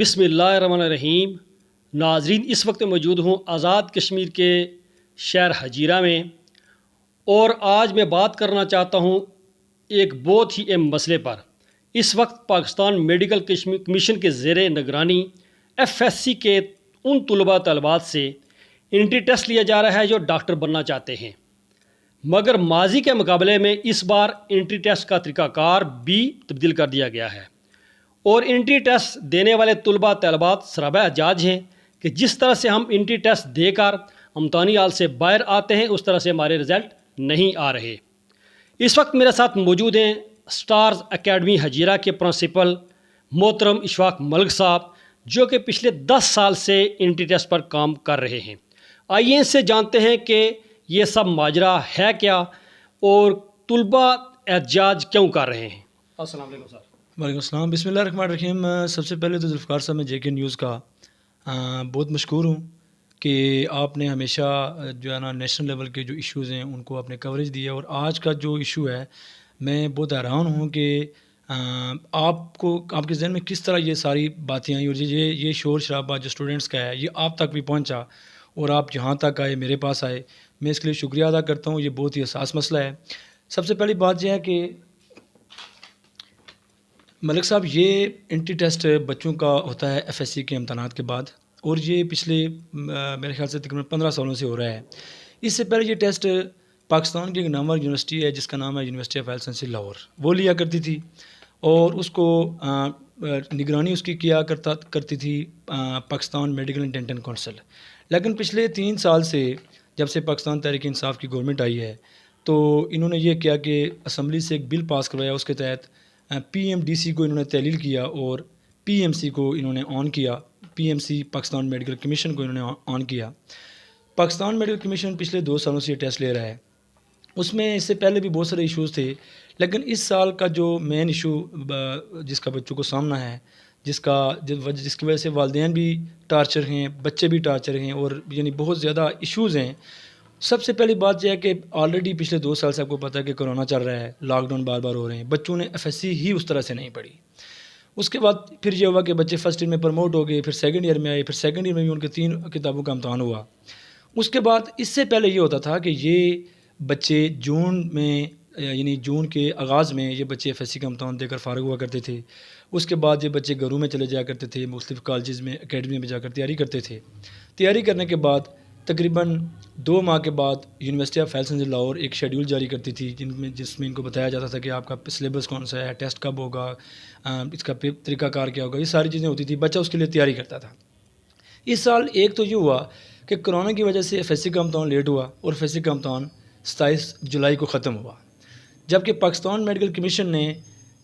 بسم اللہ الرحمن الرحیم۔ ناظرین، اس وقت موجود ہوں آزاد کشمیر کے شہر حجیرہ میں، اور آج میں بات کرنا چاہتا ہوں ایک بہت ہی اہم مسئلے پر۔ اس وقت پاکستان میڈیکل کمیشن کے زیر نگرانی FSC کے ان طلباء طالبات سے انٹری ٹیسٹ لیا جا رہا ہے جو ڈاکٹر بننا چاہتے ہیں، مگر ماضی کے مقابلے میں اس بار انٹری ٹیسٹ کا طریقہ کار بھی تبدیل کر دیا گیا ہے، اور انٹری ٹیسٹ دینے والے طلباء طالبات سرابہ احتجاج ہیں کہ جس طرح سے ہم انٹری ٹیسٹ دے کر امتحانی ہال سے باہر آتے ہیں اس طرح سے ہمارے رزلٹ نہیں آ رہے۔ اس وقت میرے ساتھ موجود ہیں سٹارز اکیڈمی حجیرہ کے پرنسپل محترم اشفاق ملک صاحب، جو کہ پچھلے 10 سال سے انٹری ٹیسٹ پر کام کر رہے ہیں۔ آئیے ان سے جانتے ہیں کہ یہ سب ماجرا ہے کیا اور طلباء احتجاج کیوں کر رہے ہیں۔ السلام علیکم سر۔ وعلیکم السلام۔ بسم اللہ الرحمن الرحیم۔ سب سے پہلے تو ذوالفقار صاحب میں JK نیوز کا بہت مشکور ہوں کہ آپ نے ہمیشہ جو ہے نا نیشنل لیول کے جو ایشوز ہیں ان کو آپ نے کوریج دی ہے، اور آج کا جو ایشو ہے میں بہت حیران ہوں کہ آپ کے ذہن میں کس طرح یہ ساری باتیں آئیں، اور یہ شور شرابہ جو اسٹوڈنٹس کا ہے یہ آپ تک بھی پہنچا اور آپ جہاں تک آئے، میرے پاس آئے، میں اس کے لیے شکریہ ادا کرتا ہوں۔ یہ بہت ہی حساس مسئلہ ہے۔ سب سے پہلی بات یہ ہے کہ ملک صاحب، یہ انٹری ٹیسٹ بچوں کا ہوتا ہے FSC کے امتحانات کے بعد، اور یہ پچھلے میرے خیال سے تقریباً 15 سالوں سے ہو رہا ہے۔ اس سے پہلے یہ ٹیسٹ پاکستان کی ایک نامور یونیورسٹی ہے جس کا نام ہے university of health sciences Lahore, وہ لیا کرتی تھی، اور اس کو نگرانی اس کی کیا کرتی تھی Pakistan medical and dental council. لیکن پچھلے 3 سال سے جب سے پاکستان تحریک انصاف کی گورنمنٹ آئی ہے تو انہوں نے یہ کیا کہ اسمبلی سے ایک بل پاس کروایا، اس کے تحت PMDC کو انہوں نے تحلیل کیا اور PMC کو انہوں نے آن کیا، PMC پاکستان میڈیکل کمیشن کو انہوں نے آن کیا۔ پاکستان میڈیکل کمیشن پچھلے 2 سالوں سے یہ ٹیسٹ لے رہا ہے۔ اس میں اس سے پہلے بھی بہت سارے ایشوز تھے، لیکن اس سال کا جو مین ایشو جس کا بچوں کو سامنا ہے، جس کی وجہ سے والدین بھی ٹارچر ہیں، بچے بھی ٹارچر ہیں، اور یعنی بہت زیادہ ایشوز ہیں۔ سب سے پہلی بات یہ ہے کہ آلریڈی پچھلے 2 سال سے آپ کو پتہ ہے کہ کرونا چل رہا ہے، لاک ڈاؤن بار بار ہو رہے ہیں، بچوں نے FSC ہی اس طرح سے نہیں پڑھی۔ اس کے بعد پھر یہ ہوا کہ بچے فرسٹ ایئر میں پروموٹ ہو گئے، پھر سیکنڈ ایئر میں آئے، پھر سیکنڈ ایئر میں بھی ان کے 3 کتابوں کا امتحان ہوا۔ اس کے بعد اس سے پہلے یہ ہوتا تھا کہ یہ بچے جون میں یعنی جون کے آغاز میں یہ بچے FSC کا امتحان دے کر فارغ ہوا کرتے تھے۔ اس کے بعد یہ بچے گھروں میں چلے جایا کرتے تھے، مختلف کالجز میں، اکیڈمی میں جا کر تیاری کرتے تھے۔ تیاری کرنے کے بعد تقریباً 2 ماہ کے بعد university of health sciences Lahore ایک شیڈول جاری کرتی تھی جس میں ان کو بتایا جاتا تھا کہ آپ کا سلیبس کون سا ہے، ٹیسٹ کب ہوگا، اس کا طریقہ کار کیا ہوگا، یہ ساری چیزیں ہوتی تھی، بچہ اس کے لیے تیاری کرتا تھا۔ اس سال ایک تو یہ ہوا کہ کرونا کی وجہ سے FSC کا امتحان لیٹ ہوا، اور FSC کا امتحان 27 جولائی کو ختم ہوا، جبکہ پاکستان میڈیکل کمیشن نے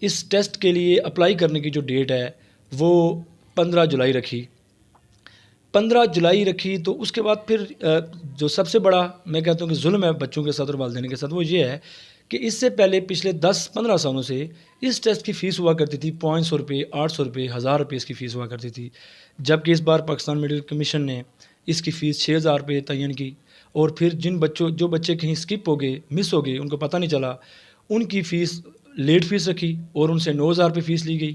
اس ٹیسٹ کے لیے اپلائی کرنے کی جو ڈیٹ ہے وہ 15 جولائی رکھی۔ 15 جولائی رکھی تو اس کے بعد پھر جو سب سے بڑا میں کہتا ہوں کہ ظلم ہے بچوں کے ساتھ اور والدین کے ساتھ، وہ یہ ہے کہ اس سے پہلے پچھلے 10-15 سالوں سے اس ٹیسٹ کی فیس ہوا کرتی تھی 500 روپے، 800 روپے، 1000 روپے اس کی فیس ہوا کرتی تھی، جبکہ اس بار پاکستان میڈیکل کمیشن نے اس کی فیس 6000 روپے تعین کی، اور پھر جو بچے کہیں اسکپ ہو گئے، مس ہو گئے، ان کو پتہ نہیں چلا، ان کی فیس لیٹ فیس رکھی اور ان سے 9000 روپے فیس لی گئی۔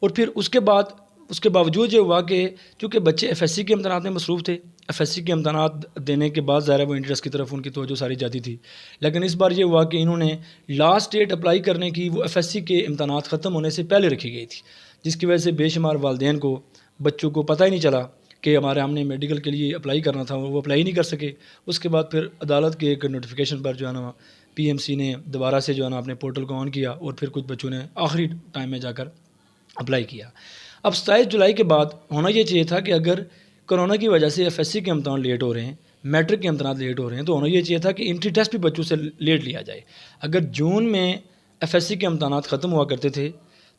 اور پھر اس کے باوجود یہ ہوا کہ چونکہ بچے FSC کے امتحانات میں مصروف تھے، FSC کے امتحانات دینے کے بعد ظاہر ہے وہ انٹرسٹ کی طرف ان کی توجہ ساری جاتی تھی، لیکن اس بار یہ ہوا کہ انہوں نے لاسٹ ڈیٹ اپلائی کرنے کی وہ FSC کے امتحانات ختم ہونے سے پہلے رکھی گئی تھی، جس کی وجہ سے بے شمار والدین کو، بچوں کو پتہ ہی نہیں چلا کہ ہم نے میڈیکل کے لیے اپلائی کرنا تھا، وہ اپلائی نہیں کر سکے۔ اس کے بعد پھر عدالت کے ایک نوٹیفیکیشن پر جو ہے نا PMC نے دوبارہ سے جو ہے نا اپنے پورٹل کو آن کیا، اور پھر کچھ بچوں نے آخری ٹائم میں جا کر اپلائی کیا۔ اب 27 جولائی کے بعد ہونا یہ چاہیے تھا کہ اگر کرونا کی وجہ سے FSC کے امتحان لیٹ ہو رہے ہیں، میٹرک کے امتحانات لیٹ ہو رہے ہیں، تو ہونا یہ چاہیے تھا کہ انٹری ٹیسٹ بھی بچوں سے لیٹ لیا جائے۔ اگر جون میں FSC کے امتحانات ختم ہوا کرتے تھے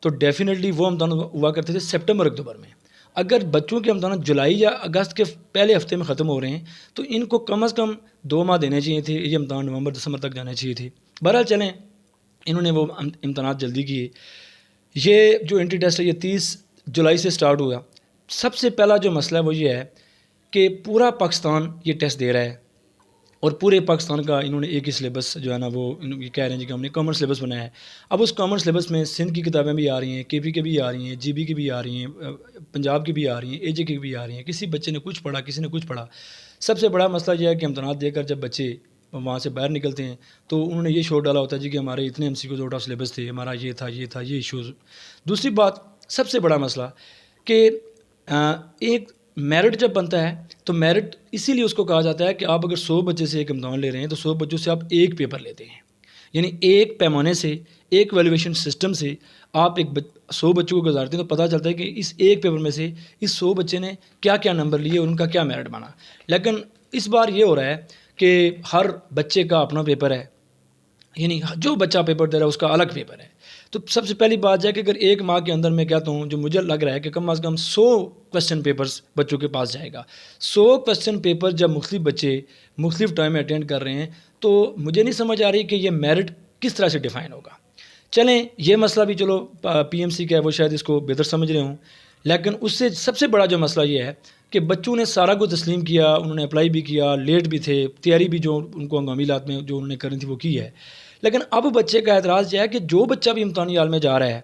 تو ڈیفینیٹلی وہ امتحان ہوا کرتے تھے سپٹمبر اکتوبر میں۔ اگر بچوں کے امتحانات جولائی یا اگست کے پہلے ہفتے میں ختم ہو رہے ہیں تو ان کو کم از کم 2 ماہ دینے چاہیے تھے، یہ امتحان نومبر دسمبر تک جانے چاہیے تھے۔ بہرحال چلیں، انہوں نے وہ امتحانات جلدی کیے۔ یہ جو انٹری ٹیسٹ ہے یہ 30 جولائی سے سٹارٹ ہوا۔ سب سے پہلا جو مسئلہ ہے وہ یہ ہے کہ پورا پاکستان یہ ٹیسٹ دے رہا ہے، اور پورے پاکستان کا انہوں نے ایک ہی سلیبس جو ہے نا وہ یہ کہہ رہے ہیں کہ ہم نے کامن سلیبس بنایا ہے. اب اس کامن سلیبس میں سندھ کی کتابیں بھی آ رہی ہیں, کے پی کی بھی آ رہی ہیں, جی بی کی بھی آ رہی ہیں, پنجاب کی بھی آ رہی ہیں, اے جے کی بھی آ رہی ہیں. کسی بچے نے کچھ پڑھا, کسی نے کچھ پڑھا. سب سے بڑا مسئلہ یہ ہے کہ امتحانات دے کر جب بچے وہاں سے باہر نکلتے ہیں تو انہوں نے یہ شور ڈالا ہوتا ہے جی کہ ہمارے اتنے M C Qs out of syllabus تھے, ہمارا یہ تھا یہ تھا, یہ ایشوز. دوسری بات, سب سے بڑا مسئلہ کہ ایک میرٹ جب بنتا ہے تو میرٹ اسی لیے اس کو کہا جاتا ہے کہ آپ اگر 100 بچے سے ایک امتحان لے رہے ہیں تو 100 بچوں سے آپ ایک پیپر لیتے ہیں. یعنی ایک پیمانے سے, ایک ویلیویشن سسٹم سے آپ 100 بچوں کو گزارتے ہیں تو پتہ چلتا ہے کہ اس ایک پیپر میں سے اس 100 بچے نے کیا کیا نمبر لیے اور ان کا کیا میرٹ بنا. لیکن اس بار یہ ہو رہا ہے کہ ہر بچے کا اپنا پیپر ہے, یعنی جو بچہ پیپر دے رہا ہے اس کا الگ پیپر ہے. تو سب سے پہلی بات ہے کہ اگر ایک ماہ کے اندر میں کہتا ہوں, جو مجھے لگ رہا ہے کہ کم از کم 100 کوسچن پیپرز بچوں کے پاس جائے گا. 100 کوسچن پیپر جب مختلف بچے مختلف ٹائم میں اٹینڈ کر رہے ہیں تو مجھے نہیں سمجھ آ رہی کہ یہ میرٹ کس طرح سے ڈیفائن ہوگا. چلیں یہ مسئلہ بھی چلو پی ایم سی کا ہے, وہ شاید اس کو بہتر سمجھ رہے ہوں, لیکن اس سے سب سے بڑا جو مسئلہ یہ ہے کہ بچوں نے سارا کو تسلیم کیا, انہوں نے اپلائی بھی کیا, لیٹ بھی تھے, تیاری بھی جو ان کو ہنگامیلات میں جو انہوں نے کرنی تھی وہ کی ہے. لیکن اب بچے کا اعتراض یہ ہے کہ جو بچہ بھی امتحانی حال میں جا رہا ہے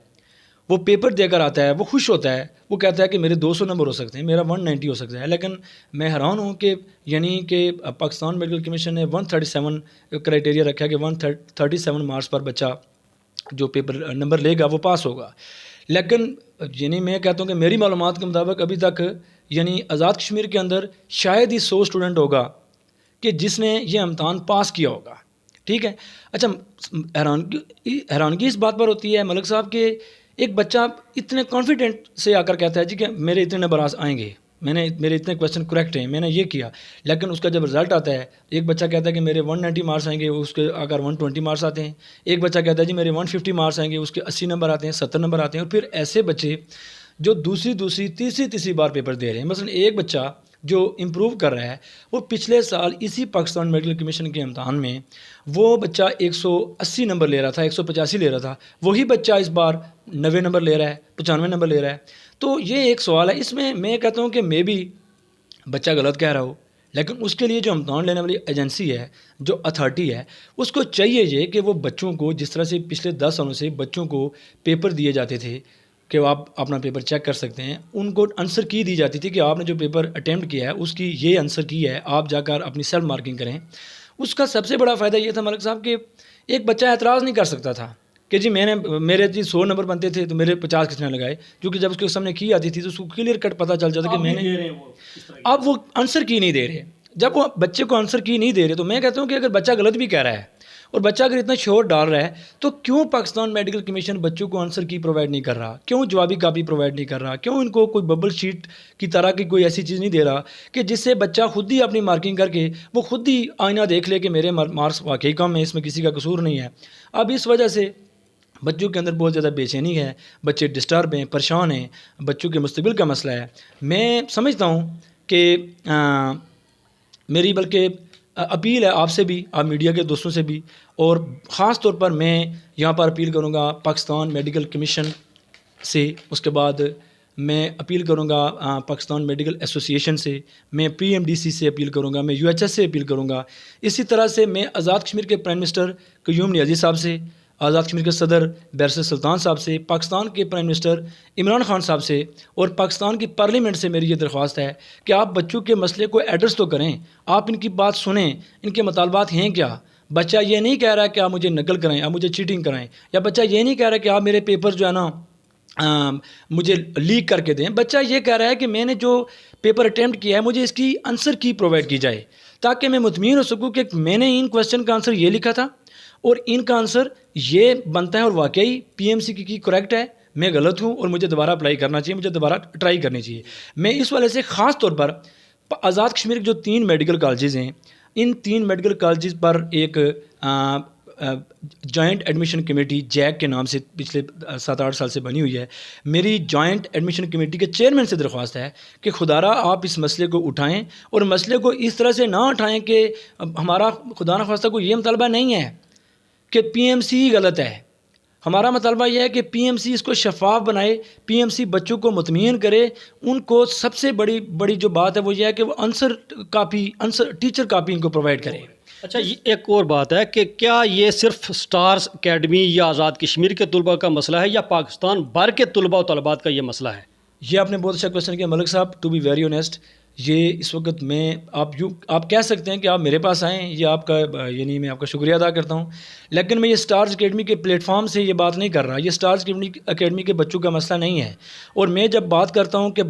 وہ پیپر دے کر آتا ہے, وہ خوش ہوتا ہے, وہ کہتا ہے کہ میرے 200 نمبر ہو سکتے ہیں, میرا 190 ہو سکتا ہے. لیکن میں حیران ہوں کہ یعنی کہ پاکستان میڈیکل کمیشن نے 137 کرائٹیریا رکھا ہے کہ 137 مارکس پر بچہ جو پیپر نمبر لے گا وہ پاس ہوگا. لیکن یعنی میں کہتا ہوں کہ میری معلومات کے مطابق ابھی تک یعنی آزاد کشمیر کے اندر شاید ہی 100 اسٹوڈنٹ ہوگا کہ جس نے یہ امتحان پاس کیا ہوگا. ٹھیک ہے. اچھا, حیرانگی اس بات پر ہوتی ہے ملک صاحب کہ ایک بچہ اتنے کانفیڈنٹ سے آ کر کہتا ہے جی کہ میرے اتنے نمبر آئیں گے, میرے اتنے کویسچن کریکٹ ہیں, میں نے یہ کیا. لیکن اس کا جب رزلٹ آتا ہے, ایک بچہ کہتا ہے کہ میرے 190 مارکس آئیں گے, اس کے اگر 120 مارکس آتے ہیں. ایک بچہ کہتا ہے جی میرے 150 مارکس آئیں گے, اس کے 80 نمبر آتے ہیں, 70 نمبر آتے ہیں. اور پھر ایسے بچے جو دوسری تیسری بار پیپر دے رہے ہیں. مثلا ایک بچہ جو امپروو کر رہا ہے وہ پچھلے سال اسی پاکستان میڈیکل کمیشن کے امتحان میں وہ بچہ 180 نمبر لے رہا تھا, 185 لے رہا تھا, وہی بچہ اس بار 90 نمبر لے رہا ہے, 95 نمبر لے رہا ہے. تو یہ ایک سوال ہے. اس میں کہتا ہوں کہ میں بھی بچہ غلط کہہ رہا ہو, لیکن اس کے لیے جو امتحان لینے والی ایجنسی ہے, جو اتھارٹی ہے, اس کو چاہیے یہ کہ وہ بچوں کو جس طرح سے پچھلے 10 سالوں سے بچوں کو پیپر دیے جاتے تھے کہ آپ اپنا پیپر چیک کر سکتے ہیں, ان کو آنسر کی دی جاتی تھی کہ آپ نے جو پیپر اٹیمپٹ کیا ہے اس کی یہ آنسر کی ہے, آپ جا کر اپنی سیلف مارکنگ کریں. اس کا سب سے بڑا فائدہ یہ تھا ملک صاحب کہ ایک بچہ اعتراض نہیں کر سکتا تھا کہ جی میرے 100 نمبر بنتے تھے تو میرے 50 کس نے لگائے, کیونکہ جب اس کے سامنے کی آتی تھی تو اس کو کلیئر کٹ پتہ چل جاتا کہ میں نے. اب وہ آنسر کی نہیں دے رہے. جب وہ بچے کو آنسر کی نہیں دے رہے تو میں کہتا ہوں کہ اگر بچہ غلط بھی کہہ رہا ہے اور بچہ اگر اتنا شور ڈال رہا ہے تو کیوں پاکستان میڈیکل کمیشن بچوں کو آنسر کی پرووائڈ نہیں کر رہا, کیوں جوابی کاپی پرووائڈ نہیں کر رہا, کیوں ان کو کوئی ببل شیٹ کی طرح کی کوئی ایسی چیز نہیں دے رہا کہ جس سے بچہ خود ہی اپنی مارکنگ کر کے وہ خود ہی آئینہ دیکھ لے کہ میرے مارکس واقعی کم ہیں, اس میں کسی کا قصور نہیں ہے. اب اس وجہ سے بچوں کے اندر بہت زیادہ بے چینی ہے, بچے ڈسٹرب ہیں, پریشان ہیں, بچوں کے مستقبل کا مسئلہ ہے. میں سمجھتا ہوں کہ میری بلکہ اپیل ہے آپ سے بھی, آپ میڈیا کے دوستوں سے بھی, اور خاص طور پر میں یہاں پر اپیل کروں گا پاکستان میڈیکل کمیشن سے, اس کے بعد میں اپیل کروں گا پاکستان میڈیکل ایسوسیشن سے, میں پی ایم ڈی سی سے اپیل کروں گا, میں یو ایچ ایس سے اپیل کروں گا. اسی طرح سے میں آزاد کشمیر کے پرائم منسٹر قیوم نیازی صاحب سے, آزاد کشمیر کے صدر بیرسٹر سلطان صاحب سے, پاکستان کے پرائم منسٹر عمران خان صاحب سے اور پاکستان کی پارلیمنٹ سے میری یہ درخواست ہے کہ آپ بچوں کے مسئلے کو ایڈریس تو کریں, آپ ان کی بات سنیں, ان کے مطالبات ہیں کیا. بچہ یہ نہیں کہہ رہا کہ آپ مجھے نقل کرائیں, آپ مجھے چیٹنگ کرائیں, یا بچہ یہ نہیں کہہ رہا کہ آپ میرے پیپر جو ہے نا مجھے لیک کر کے دیں. بچہ یہ کہہ رہا ہے کہ میں نے جو پیپر اٹیمپٹ کیا ہے مجھے اس کی آنسر کی پرووائڈ کی جائے, تاکہ میں مطمئن ہو سکوں کہ میں نے ان کویسچن کا آنسر یہ لکھا تھا اور ان کا آنسر یہ بنتا ہے اور واقعی پی ایم سی کی کریکٹ ہے, میں غلط ہوں اور مجھے دوبارہ اپلائی کرنا چاہیے, مجھے دوبارہ ٹرائی کرنی چاہیے. میں اس والے سے خاص طور پر آزاد کشمیر کے جو 3 میڈیکل کالجز ہیں, ان 3 میڈیکل کالجز پر ایک جوائنٹ ایڈمیشن کمیٹی جیک کے نام سے پچھلے 7-8 سال سے بنی ہوئی ہے. میری جوائنٹ ایڈمیشن کمیٹی کے چیئرمین سے درخواست ہے کہ خدارا آپ اس مسئلے کو اٹھائیں, اور مسئلے کو اس طرح سے نہ اٹھائیں کہ ہمارا خدا نخواستہ کو یہ مطالبہ نہیں ہے کہ پی ایم سی غلط ہے. ہمارا مطالبہ یہ ہے کہ پی ایم سی اس کو شفاف بنائے, پی ایم سی بچوں کو مطمئن کرے. ان کو سب سے بڑی جو بات ہے وہ یہ ہے کہ وہ ٹیچر کاپی ان کو پرووائڈ کرے. اچھا، یہ ایک اور بات ہے کہ کیا یہ صرف سٹارز اکیڈمی یا آزاد کشمیر کے طلباء کا مسئلہ ہے یا پاکستان بھر کے طلباء و طالبات کا یہ مسئلہ ہے؟ یہ آپ نے بہت اچھا کوشچن کیا ملک صاحب. ٹو بی ویری آنیسٹ، یہ اس وقت میں آپ کہہ سکتے ہیں کہ آپ میرے پاس آئیں، یہ آپ کا یعنی میں آپ کا شکریہ ادا کرتا ہوں، لیکن میں یہ سٹارز اکیڈمی کے پلیٹ فارم سے یہ بات نہیں کر رہا. یہ سٹارز اکیڈمی کے بچوں کا مسئلہ نہیں ہے. اور میں جب بات کرتا ہوں کہ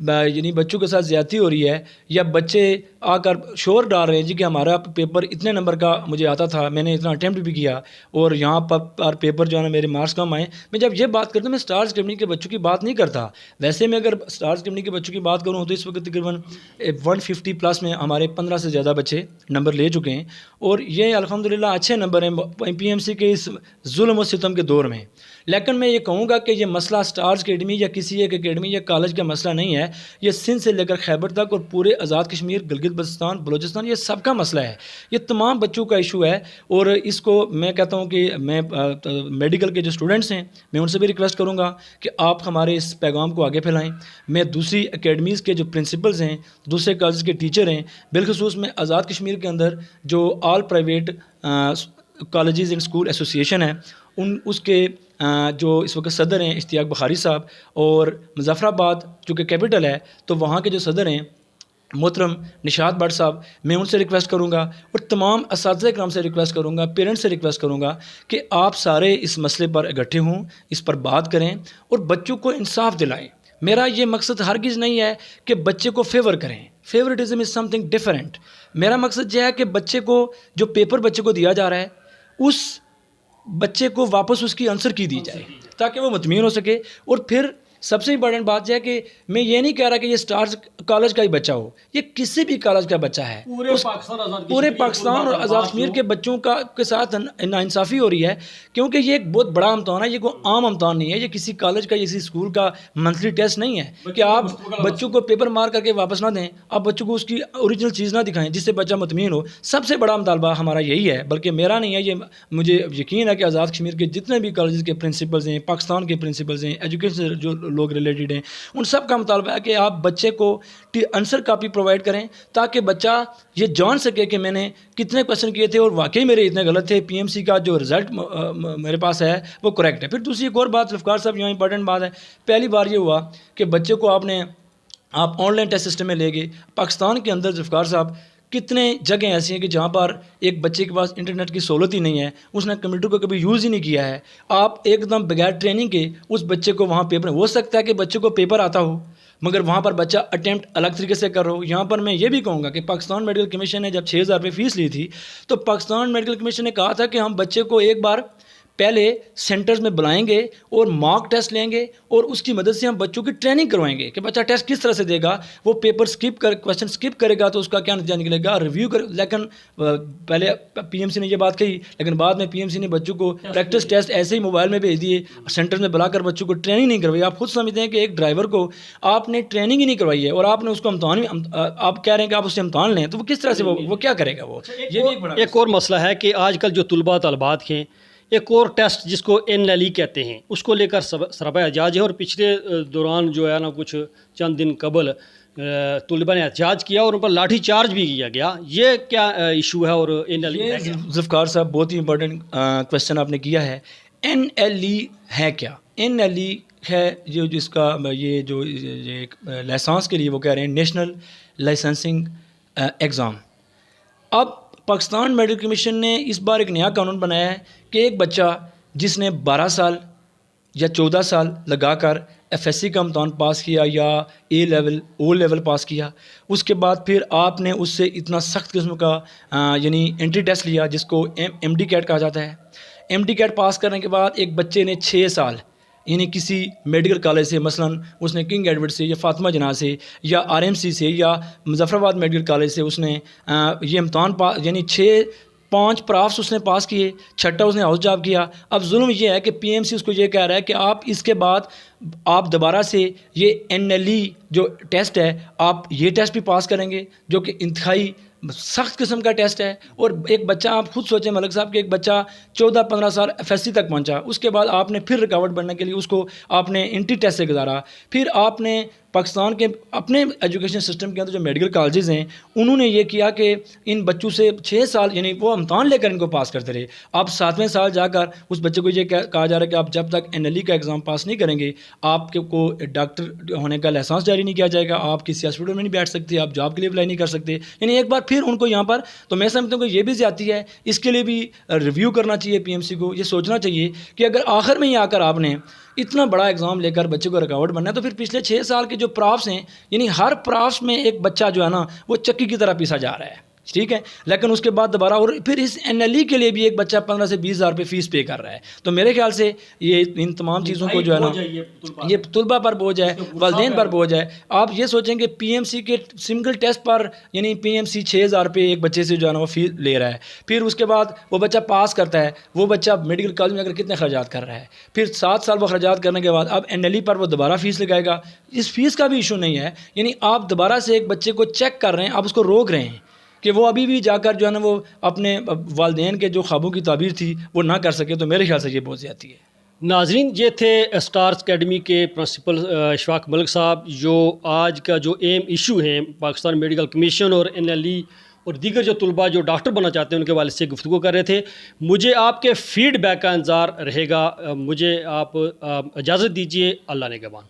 یعنی بچوں کے ساتھ زیادتی ہو رہی ہے یا بچے آ کر شور ڈال رہے ہیں جی کہ ہمارا پیپر اتنے نمبر کا مجھے آتا تھا، میں نے اتنا اٹیمپٹ بھی کیا اور یہاں پر پیپر جو ہے نا میرے مارکس کم آئے، میں جب یہ بات کرتا ہوں میں سٹارز اکیڈمی کے بچوں کی بات نہیں کرتا. ویسے میں اگر سٹارز اکیڈمی کے بچوں کی بات کروں تو اس وقت تقریباً 150 پلس میں ہمارے 15 سے زیادہ بچے نمبر لے چکے ہیں، اور یہ الحمدللہ اچھے نمبر ہیں پی ایم سی کے اس ظلم و ستم کے دور میں. لیکن میں یہ کہوں گا کہ یہ مسئلہ سٹارز اکیڈمی یا کسی ایک اکیڈمی یا کالج کا مسئلہ نہیں ہے. یہ سندھ سے لے کر خیبر تک اور پورے آزاد کشمیر، گلگت بلتستان، بلوچستان، یہ سب کا مسئلہ ہے. یہ تمام بچوں کا ایشو ہے. اور اس کو میں کہتا ہوں کہ میں میڈیکل کے جو اسٹوڈنٹس ہیں میں ان سے بھی ریکویسٹ کروں گا کہ آپ ہمارے اس پیغام کو آگے پھیلائیں. میں دوسری اکیڈمیز کے جو پرنسپلز ہیں، دوسرے کالج کے ٹیچر ہیں، بالخصوص میں آزاد کشمیر کے اندر جو all private colleges and school association ہے، اس کے جو اس وقت صدر ہیں اشتیاق بخاری صاحب، اور مظفر آباد جو کہ کیپٹل ہے تو وہاں کے جو صدر ہیں محترم نشاط بٹ صاحب، میں ان سے ریکویسٹ کروں گا اور تمام اساتذہ کرام سے ریکویسٹ کروں گا، پیرنٹس سے ریکویسٹ کروں گا کہ آپ سارے اس مسئلے پر اکٹھے ہوں، اس پر بات کریں اور بچوں کو انصاف دلائیں. میرا یہ مقصد ہرگز نہیں ہے کہ بچے کو فیور کریں. فیورٹزم از سم تھنگ ڈفرینٹ. میرا مقصد یہ ہے کہ بچے کو جو پیپر بچے کو دیا جا رہا ہے اس بچے کو واپس اس کی آنسر کی دی جائے تاکہ وہ مطمئن ہو سکے. اور پھر سب سے امپورٹنٹ بات یہ ہے کہ میں یہ نہیں کہہ رہا کہ یہ سٹارز کالج کا ہی بچہ ہو، یہ کسی بھی کالج کا بچہ ہے. پورے پاکستان اور آزاد کشمیر کے بچوں کے ساتھ ناانصافی ہو رہی ہے، کیونکہ یہ ایک بہت بڑا امتحان ہے. یہ کوئی عام امتحان نہیں ہے، یہ کسی کالج کا، کسی اسکول کا منتھلی ٹیسٹ نہیں ہے کہ آپ بچوں کو پیپر مار کر کے واپس نہ دیں، آپ بچوں کو اس کی اوریجنل چیز نہ دکھائیں جس سے بچہ مطمئن ہو. سب سے بڑا مطالبہ ہمارا یہی ہے، بلکہ میرا نہیں ہے، یہ مجھے یقین ہے کہ آزاد کشمیر کے جتنے بھی کالجز کے پرنسپلز ہیں، پاکستان کے پرنسپلز ہیں، ایجوکیشن سے جو لوگ ریلیٹڈ ہیں، ان سب کا مطالبہ ہے کہ آپ بچے کو آنسر کاپی پرووائڈ کریں تاکہ بچہ یہ جان سکے کہ میں نے کتنے کویشچن کیے تھے اور واقعی میرے اتنے غلط تھے. پی ایم سی کا جو رزلٹ میرے پاس ہے وہ کریکٹ ہے. پھر دوسری ایک اور بات ذوالفقار صاحب یہاں امپورٹنٹ بات ہے، پہلی بار یہ ہوا کہ بچے کو آپ آن لائن ٹیسٹ سسٹم میں لے گئے. پاکستان کے اندر ذوالفقار صاحب کتنے جگہیں ایسی ہیں کہ جہاں پر ایک بچے کے پاس انٹرنیٹ کی سہولت ہی نہیں ہے، اس نے کمپیوٹر کو کبھی یوز ہی نہیں کیا ہے. آپ ایک دم بغیر ٹریننگ کے اس بچے کو وہاں پیپر، ہو سکتا ہے کہ بچے کو پیپر آتا ہو مگر وہاں پر بچہ اٹیمپٹ الگ طریقے سے کر رہا ہو. یہاں پر میں یہ بھی کہوں گا کہ پاکستان میڈیکل کمیشن نے جب 6,000 روپے فیس لی تھی تو پاکستان میڈیکل کمیشن نے کہا تھا کہ ہم بچے کو ایک بار پہلے سینٹرز میں بلائیں گے اور ماک ٹیسٹ لیں گے اور اس کی مدد سے ہم بچوں کی ٹریننگ کروائیں گے کہ بچہ ٹیسٹ کس طرح سے دے گا، وہ پیپر کویشچن اسکپ کرے گا تو اس کا کیا نتیجہ نکلے گا، ریویو کرے. لیکن پہلے پی ایم سی نے یہ بات کہی، لیکن بعد میں پی ایم سی نے بچوں کو پریکٹس ٹیسٹ ایسے ہی موبائل میں بھیج دیے، سینٹر میں بلا کر بچوں کو ٹریننگ نہیں کروائی. آپ خود سمجھتے ہیں کہ ایک ڈرائیور کو آپ نے ٹریننگ ہی نہیں کروائی ہے اور آپ نے اس کو امتحان، آپ کہہ رہے ہیں کہ آپ اس سے امتحان لیں، تو وہ کس طرح سے وہ کیا کرے گا. وہ یہ بھی ایک اور مسئلہ ہے کہ آج کل جو طلباء طالبات ہیں، ایک اور ٹیسٹ جس کو NLE کہتے ہیں، اس کو لے کر سربراہ احتجاج ہے. اور پچھلے دوران جو ہے نا کچھ چند دن قبل طلباء نے احتجاج کیا اور ان پر لاٹھی چارج بھی کیا گیا. یہ کیا ایشو ہے اور NLE ہے کیا؟ ذوالفقار صاحب بہت ہی امپورٹنٹ کویشچن آپ نے کیا ہے. NLE ہے کیا؟ NLE ہے جس کا یہ جو لائسنس کے لیے وہ کہہ رہے ہیں نیشنل لائسنسنگ ایگزام. اب پاکستان میڈیکل کمیشن نے اس بار ایک نیا قانون بنایا ہے کہ ایک بچہ جس نے 12 سال یا 14 سال لگا کر FSC کا امتحان پاس کیا یا A لیول O لیول پاس کیا، اس کے بعد پھر آپ نے اس سے اتنا سخت قسم کا یعنی انٹری ٹیسٹ لیا جس کو MD CAT کہا جاتا ہے. MD CAT پاس کرنے کے بعد ایک بچے نے 6 سال یعنی کسی میڈیکل کالج سے، مثلا اس نے کنگ ایڈورڈ سے یا فاطمہ جناح سے یا RMC سے یا مظفر آباد میڈیکل کالج سے اس نے یہ امتحان یعنی 5 پرافٹس اس نے پاس کیے، 6ٹھا اس نے ہاؤس جاب کیا. اب ظلم یہ ہے کہ PMC اس کو یہ کہہ رہا ہے کہ آپ اس کے بعد آپ دوبارہ سے یہ NLE جو ٹیسٹ ہے آپ یہ ٹیسٹ بھی پاس کریں گے جو کہ انتہائی سخت قسم کا ٹیسٹ ہے. اور ایک بچہ، آپ خود سوچیں ملک صاحب کہ ایک بچہ 14-15 سال FSC تک پہنچا، اس کے بعد آپ نے پھر رکاوٹ بننے کے لیے اس کو آپ نے انٹری ٹیسٹ سے گزارا، پھر آپ نے پاکستان کے اپنے ایجوکیشن سسٹم کے اندر جو میڈیکل کالجز ہیں انہوں نے یہ کیا کہ ان بچوں سے 6 سال یعنی وہ امتحان لے کر ان کو پاس کرتے رہے. اب 7ویں سال جا کر اس بچے کو یہ کہا جا رہا ہے کہ آپ جب تک NLE کا ایگزام پاس نہیں کریں گے آپ کو ڈاکٹر ہونے کا لائسنس جاری نہیں کیا جائے گا, آپ کسی ہاسپٹل میں نہیں بیٹھ سکتے, آپ جاب کے لیے اپلائی نہیں کر سکتے. یعنی ایک بار پھر ان کو یہاں پر, تو میں سمجھتا ہوں کہ یہ بھی زیادتی ہے. اس کے لیے بھی ریویو کرنا چاہیے PMC کو, یہ سوچنا چاہیے کہ اگر آخر میں ہی آ کر آپ نے اتنا بڑا ایگزام لے کر بچے کو رکاوٹ بننا ہے تو پھر پچھلے 6 سال کے جو پرافس ہیں یعنی ہر پرافس میں ایک بچہ جو ہے نا وہ چکی کی طرح پیسا جا رہا ہے, ٹھیک ہے, لیکن اس کے بعد دوبارہ اور پھر اس NLE کے لیے بھی ایک بچہ 15 سے 20 ہزار روپے فیس پے کر رہا ہے. تو میرے خیال سے یہ ان تمام چیزوں کو جو ہے نا یہ طلباء پر بوجھ ہے, والدین پر بوجھ ہے. آپ یہ سوچیں کہ PMC کے سنگل ٹیسٹ پر یعنی PMC 6000 روپے ایک بچے سے جو ہے نا وہ فیس لے رہا ہے. پھر اس کے بعد وہ بچہ پاس کرتا ہے, وہ بچہ میڈیکل کالج میں اگر کتنے خرچات کر رہا ہے, پھر 7 سال وہ خرچات کرنے کے بعد اب NLE پر وہ دوبارہ فیس لگائے گا. اس فیس کا بھی ایشو نہیں ہے, یعنی آپ دوبارہ سے ایک بچے کو چیک کر رہے ہیں, آپ اس کو روک رہے ہیں کہ وہ ابھی بھی جا کر جو ہے نا وہ اپنے والدین کے جو خوابوں کی تعبیر تھی وہ نہ کر سکے. تو میرے خیال سے یہ بہت زیادتی ہے. ناظرین, یہ تھے اسٹارز اکیڈمی کے پرنسپل اشفاق ملک صاحب, جو آج کا جو ایشو ہیں پاکستان میڈیکل کمیشن اور NLE اور دیگر جو طلباء جو ڈاکٹر بننا چاہتے ہیں ان کے والد سے گفتگو کر رہے تھے. مجھے آپ کے فیڈ بیک کا انتظار رہے گا. مجھے آپ اجازت دیجیے. اللہ نگہبان.